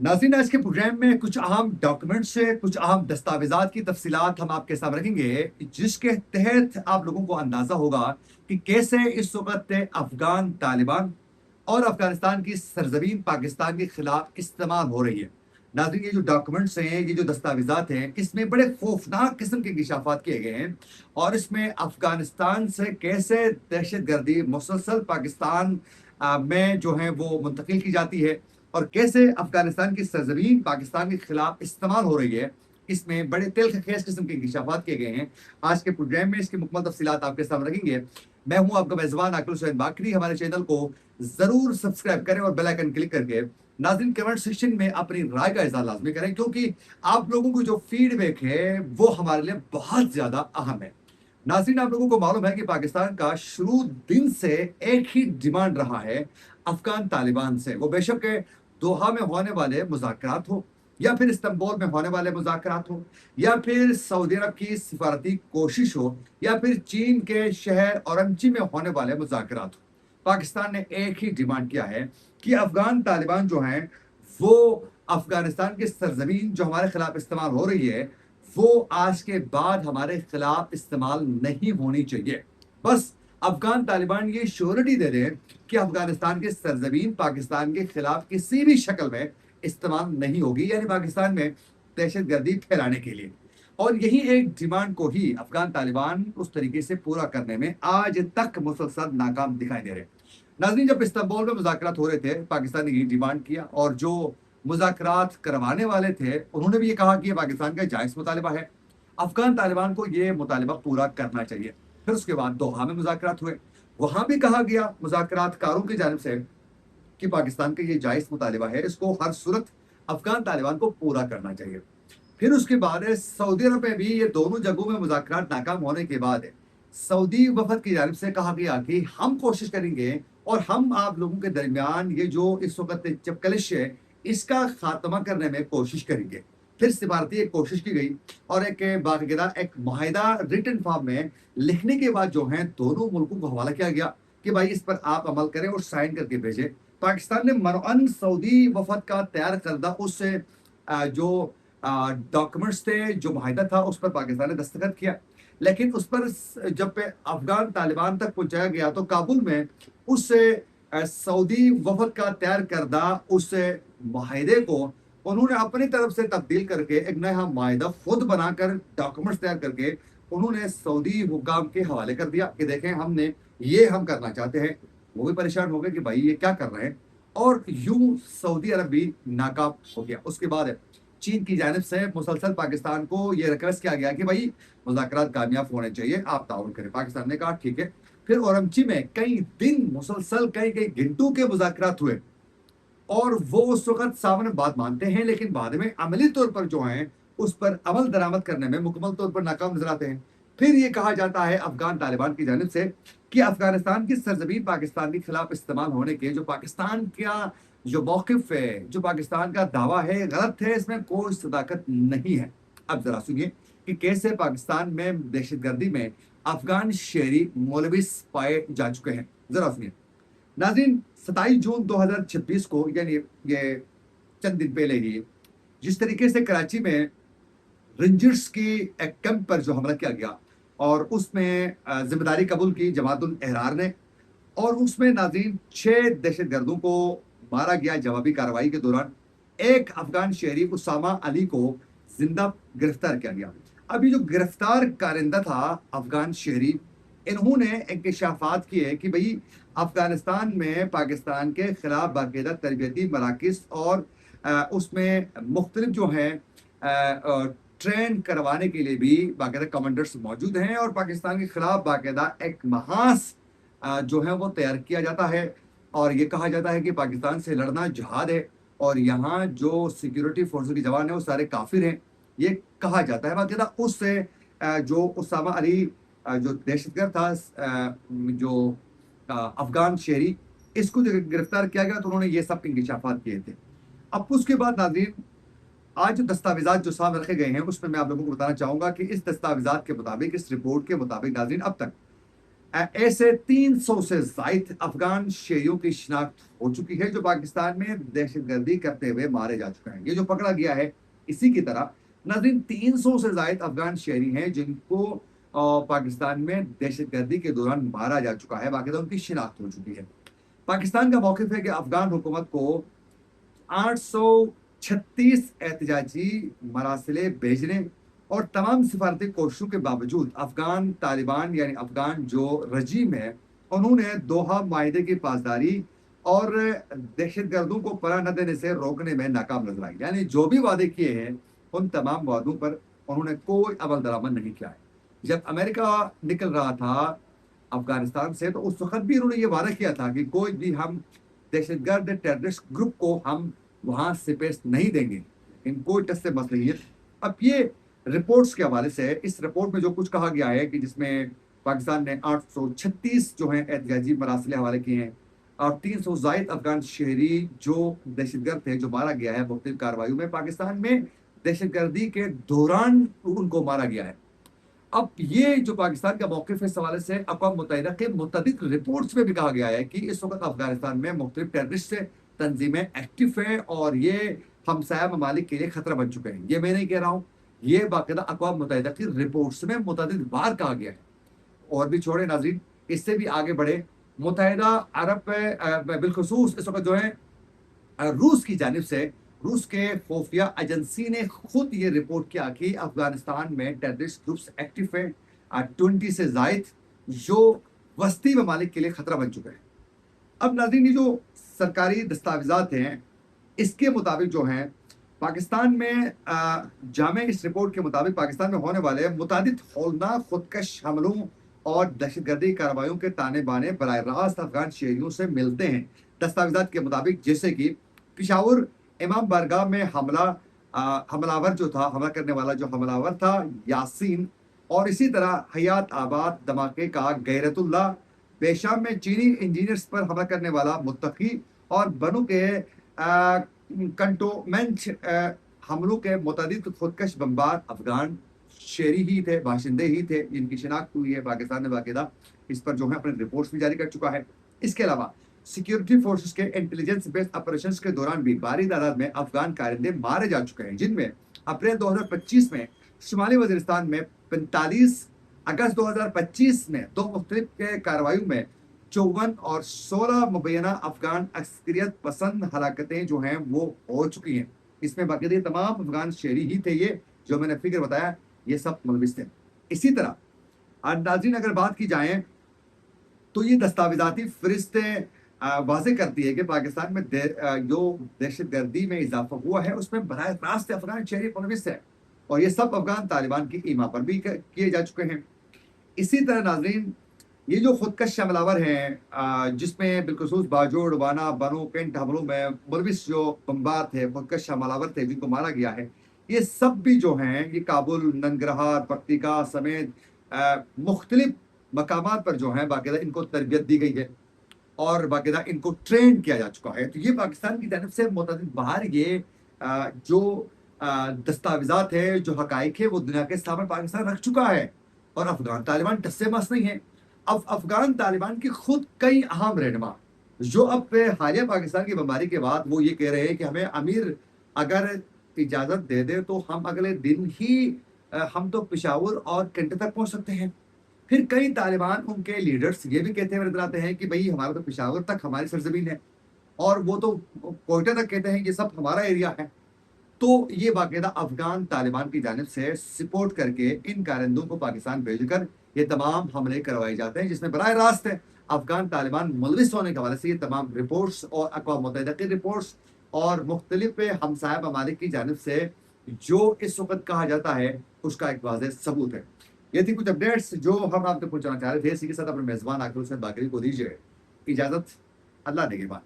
नाज़रीन, आज के प्रोग्राम में कुछ अहम डॉक्यूमेंट्स से कुछ अहम दस्तावेज़ात की तफसीलात हम आपके सामने रखेंगे, जिसके तहत आप लोगों को अंदाज़ा होगा कि कैसे इस वक़्त अफ़गान तालिबान और अफ़गानिस्तान की सरज़मीन पाकिस्तान के खिलाफ इस्तेमाल हो रही है। नाज़रीन, ये जो डॉक्यूमेंट्स हैं, ये जो दस्तावेज़ात हैं, इसमें बड़े खौफ़नाक किस्म के इंकशाफ़ात किए गए हैं और इसमें अफ़गानिस्तान से कैसे दहशतगर्दी मुसलसल पाकिस्तान में जो है वो मुंतकिल की जाती है और कैसे अफगानिस्तान की सरजमीन पाकिस्तान के खिलाफ इस्तेमाल हो रही है, इसमें बड़े तिलखखेज किस्म के इंकशाफात किए गए हैं। आज के प्रोग्राम में इसकी मुकम्मल तफसीलात आपके सामने रखेंगे। मैं हूं आपका मेज़बान आकिल हुसैन बाकरी। हमारे चैनल को ज़रूर सब्सक्राइब करें और बेल आइकन क्लिक करके नाज़रीन कमेंट सेक्शन में अपनी राय का इज़हार लाज़मी करें, क्योंकि आप लोगों की जो फीडबैक है वो हमारे लिए बहुत ज़्यादा अहम है। नाज़रीन, आप लोगों को मालूम है कि पाकिस्तान का शुरू दिन से एक ही डिमांड रहा है अफ़गान तालिबान से, वो बेशक दोहा में होने वाले मुज़ाकरात हो या फिर इस्तांबुल में होने वाले मुज़ाकरात हो या फिर सऊदी अरब की सिफारती कोशिश हो या फिर चीन के शहर औरंगची में होने वाले मुज़ाकरात हो। पाकिस्तान ने एक ही डिमांड किया है कि अफ़गान तालिबान जो हैं वो अफ़गानिस्तान की सरज़मीन जो हमारे खिलाफ इस्तेमाल हो रही है, वो आज के बाद हमारे खिलाफ इस्तेमाल नहीं होनी चाहिए। बस अफ़गान तालिबान ये श्योरिटी दे दें कि अफगानिस्तान की सरजमीन पाकिस्तान के खिलाफ किसी भी शक्ल में इस्तेमाल नहीं होगी, यानी पाकिस्तान में दहशत गर्दी फैलाने के लिए। और यही एक डिमांड को ही अफगान तालिबान उस तरीके से पूरा करने में आज तक मुसलसल नाकाम दिखाई दे रहे। नाज़रीन, जब इस्तांबुल में मुज़ाकरात हो रहे थे, पाकिस्तान ने यही डिमांड किया और जो मुज़ाकरात करवाने वाले थे उन्होंने भी ये कहा कि ये पाकिस्तान का जायज़ मुतालिबा है, अफगान तालिबान को ये मुतालिबा पूरा करना चाहिए। फिर उसके बाद दोहा में मुज़ाकरात हुए, वहां भी कहा गया मुज़ाकरातकारों की जानिब से कि पाकिस्तान का ये जायज़ मुतालिबा है, इसको हर सूरत अफगान तालिबान को पूरा करना चाहिए। फिर उसके बाद सऊदी अरब में भी ये दोनों जगहों में मुज़ाकरात नाकाम होने के बाद सऊदी वफद की जानिब से कहा गया कि हम कोशिश करेंगे और हम आप लोगों के दरमियान ये जो इस वक्त चपकलिश है, इसका खात्मा करने में कोशिश करेंगे। फिर सिफारती एक कोशिश की गई और एक बाकायदा एक मुआहिदा रिटन फॉर्म में लिखने के बाद जो है दोनों मुल्कों को हवाला किया गया कि भाई इस पर आप अमल करें और साइन करके भेजें। पाकिस्तान ने मनअन सऊदी वफद का तैयार करदा उस जो डॉक्यूमेंट्स थे, जो मुआहिदा था, उस पर पाकिस्तान ने दस्तखत किया, लेकिन उस पर जब अफगान तालिबान तक पहुंचाया गया तो काबुल में उस सऊदी वफद का तैयार करदा उस मुआहिदे को उन्होंने अपनी तरफ से तब्दील करके एक नया मुआहिदा खुद बनाकर डॉक्यूमेंट्स तैयार करके उन्होंने सऊदी हुकाम के हवाले कर दिया कि देखें हमने ये हम करना चाहते हैं। वो भी परेशान हो गए कि भाई ये क्या कर रहे हैं, और यूं सऊदी अरब भी नाकाम हो गया। उसके बाद चीन की जानिब से मुसलसल पाकिस्तान को ये रिक्वेस्ट किया गया कि भाई मुज़ाकरात कामयाब होने चाहिए, आप ताउन करें। पाकिस्तान ने कहा ठीक है। फिर औरंगची में कई दिन मुसलसल कई कई घंटों के मुज़ाकरात हुए और वो उस वक्त सामने बात मानते हैं, लेकिन बाद में अमली तौर पर जो है उस पर अमल दरामद करने में मुकम्मल तौर पर नाकाम नजर आते हैं। फिर ये कहा जाता है अफगान तालिबान की जानिब से कि अफगानिस्तान की सरजमीन पाकिस्तान के खिलाफ इस्तेमाल होने के जो पाकिस्तान का जो मौक़िफ़ है, जो पाकिस्तान का दावा है, गलत है, इसमें कोई सदाकत नहीं है। अब जरा सुनिए कि कैसे पाकिस्तान में दहशतगर्दी में अफगान शहरी मुलविस पाए जा चुके हैं। जरा सुनिए नाज़रीन, 27 जून 2026 को, यानी ये चंद दिन पहले ही, जिस तरीके से कराची में रेंजर्स की एक कैंप पर जो हमला किया गया और उसमें जिम्मेदारी कबूल की जमातुल अहरार ने, और उसमें नाज़रीन 6 दहशतगर्दों को मारा गया जवाबी कार्रवाई के दौरान। एक अफगान शहरी उसामा अली को जिंदा गिरफ्तार किया गया। अभी जो गिरफ्तार कारिंदा था अफगान शहरी, इन्होंने इंकशाफात किए कि भाई अफगानिस्तान में पाकिस्तान के खिलाफ बाकायदा तरबियती मराकज़ और उसमें मुख्तलिफ जो हैं ट्रेन करवाने के लिए भी बाकायदा कमांडर्स मौजूद हैं और पाकिस्तान के खिलाफ बाकायदा एक महास जो है वो तैयार किया जाता है। और ये कहा जाता है कि पाकिस्तान से लड़ना जिहाद है और यहाँ जो सिक्योरिटी फोर्स के जवान हैं वो सारे काफिर हैं, ये कहा जाता है। बाकायदा उससे जो उसामा अली जो दहशतगर्द था, जो अफगान शहरी, इसको जो गिरफ्तार किया गया तो उन्होंने ये सब इंकशाफात किए थे। अब उसके बाद नाज़रीन, आज जो दस्तावेज़ात जो सामने रखे गए हैं उसमें मैं आप लोगों को बताना चाहूँगा कि इस दस्तावेज़ात के मुताबिक, इस रिपोर्ट के मुताबिक नाज़रीन, अब तक ऐसे 300 से जायद अफगान शहरियों की शिनाख्त हो चुकी है जो पाकिस्तान में दहशतगर्दी करते हुए मारे जा चुके हैं। ये जो पकड़ा गया है, इसी की तरह नाज़रीन 300 से जायद अफगान शहरी हैं जिनको पाकिस्तान में दहशतगर्दी के दौरान मारा जा चुका है, बाकायदा उनकी शिनाख्त हो चुकी है। पाकिस्तान का मौक़िफ़ है कि अफगान हुकूमत को 836 एहतजाजी मरासिले भेजने और तमाम सिफारती कोशिशों के बावजूद अफगान तालिबान यानी अफगान जो रजीम है, उन्होंने दोहा माहिदे की पासदारी और दहशतगर्दों को पनाह न देने से रोकने में नाकाम नजर आई। यानी जो भी वादे किए हैं, उन तमाम वादों पर उन्होंने कोई अमल दरामद नहीं किया है। जब अमेरिका निकल रहा था अफगानिस्तान से, तो उस वक्त भी उन्होंने ये वादा किया था कि कोई भी हम दहशतगर्द टेररिस्ट ग्रुप को हम वहां से पेश नहीं देंगे, लेकिन कोई टस से मस नहीं है। अब ये रिपोर्ट्स के हवाले से, इस रिपोर्ट में जो कुछ कहा गया है कि जिसमें पाकिस्तान ने 836 जो है एहतजाजी मरासिले हवाले किए हैं और 300 जायद अफगान शहरी जो दहशतगर्द थे जो मारा गया है मुख्तलिफ कार्रवाइयों में, पाकिस्तान में दहशतगर्दी के दौरान उनको मारा गया है। अब ये जो पाकिस्तान का मौक़िफ़ है इस हवाले से, अक़वाम मुत्तहिदा के मुतअद्दिद रिपोर्ट्स में भी कहा गया है कि इस वक्त अफगानिस्तान में मुख्तलिफ टेररिस्ट तंजीमें एक्टिव हैं और ये हमसाया ममालिक के लिए खतरा बन चुके हैं। ये मैं नहीं कह रहा हूँ, ये बाकायदा अक़वाम मुत्तहिदा की रिपोर्ट्स में मुतअद्दिद बार कहा गया है। और भी छोड़े नाज़रीन, इससे भी आगे बढ़े, मुत्तहिदा अरब बिलखुसूस इस वक्त जो है रूस की जानिब से, रूस के खुफिया एजेंसी ने खुद ये रिपोर्ट किया कि अफगानिस्तान में टेररिस्ट ग्रुप्स एक्टिव हैं 20 से जायद जो वस्ती ममालिक के लिए खतरा बन चुके हैं। अब नाज़रीन, ये जो सरकारी दस्तावेज़ात हैं, इसके मुताबिक जो हैं पाकिस्तान में जामे इस रिपोर्ट के मुताबिक पाकिस्तान में होने वाले मुतादिद हौलनाक खुदकश हमलों और दहशतगर्दी कार्रवाइयों के ताने बाने बराह रास्त अफगान शहरियों से मिलते हैं। दस्तावेज़ात के मुताबिक जैसे कि पेशावर इमाम बारगाह में हमलावर जो था, हमला करने वाला जो हमलावर था यासीन, और इसी तरह हयात आबाद धमाके का गैरतुल्लाह, बेशाम में चीनी इंजीनियर्स पर हमला करने वाला मुत्तकी और बनु के कंटोनमेंट हमलों के मुतअद्दिद खुदकश बमबार अफगान शहरी ही थे, बाशिंदे ही थे, जिनकी शिनाख्त हुई है। पाकिस्तान ने बाकायदा इस पर जो है अपने रिपोर्ट्स भी जारी कर चुका है। इसके अलावा सिक्योरिटी फोर्सेस के इंटेलिजेंस बेस्ड ऑपरेशंस के दौरान भी भारी तादाद में अफगान कारिंदे मारे जा चुके हैं, जिनमें अप्रैल 2025 में शुमाली वजीरिस्तान में 45, अगस्त 2025 में दो मुख्तलिफ के कार्रवाइयों में 54 और 16 मुबैना अफगान अक्सरियत पसंद हलाकतें जो हैं वो हो चुकी हैं। इसमें बाकायदा तमाम अफगान शहरी ही थे, ये जो मैंने फिक्र बताया, ये सब मुलविस थे। इसी तरह नाज़रीन, अगर बात की जाए तो ये दस्तावेज़ाती फरिश्तें वाज़ेह करती है कि पाकिस्तान में जो दहशतगर्दी में इजाफा हुआ है उसमें बराह रास्त अफगान शहरी मुलविस है, और ये सब अफगान तालिबान की ईमा पर भी किए जा चुके हैं। इसी तरह नाज़रीन, ये जो खुदकश हमलावर हैं जिसमें बिलखुसूस बाजोड़, वाना, बनो, कैंट हमलों में मुलविस जो बमबार थे, खुदकश हमलावर थे जिनको मारा गया है, ये सब भी जो हैं ये काबुल, ननगरहार, पट्टिका समेत मुख्तलिफ मकामात पर जो हैं बाकायदा इनको तरबियत दी गई है और बाकायदा इनको ट्रेन किया जा चुका है। तो ये पाकिस्तान की जानब से मुतअद्दिद बार ये जो दस्तावेज़ात है, जो हकाइक है, वो दुनिया के सामने पाकिस्तान रख चुका है, और अफगान तालिबान टस से मस नहीं है। अब अफगान तालिबान की खुद कई अहम रहनुमा जो अब हालिया पाकिस्तान की बमबारी के बाद वो ये कह रहे हैं कि हमें अमीर अगर इजाज़त दे दे तो हम अगले दिन ही हम तो पेशावर और कैंट तक पहुंच सकते हैं। फिर कई तालिबान उनके लीडर्स ये भी कहते हुए नजर आते हैं कि भाई हमारा तो पेशावर तक हमारी सरजमीन है, और वो तो कोयटा तक कहते हैं कि सब हमारा एरिया है। तो ये बाकायदा अफगान तालिबान की जानिब से सपोर्ट करके इन कारिंदों को पाकिस्तान भेजकर ये तमाम हमले करवाए जाते हैं, जिसमें बराह रास्त है अफगान तालिबान मुलविस होने के हवाले से ये तमाम रिपोर्ट्स और अक़वाम मुत्तहिदा की रिपोर्ट्स और मुख्तलिफ हमसाया ममालिक की जानिब से जो इस वक्त कहा जाता है उसका एक वाज़ेह सबूत है। ये थी कुछ अपडेट्स जो हम आप तक पहुंचाना चाह रहे थे। इसी के साथ अपने मेज़बान आकिब हुसैन बाकरी को दीजिए इजाज़त। अल्लाह निगहबान।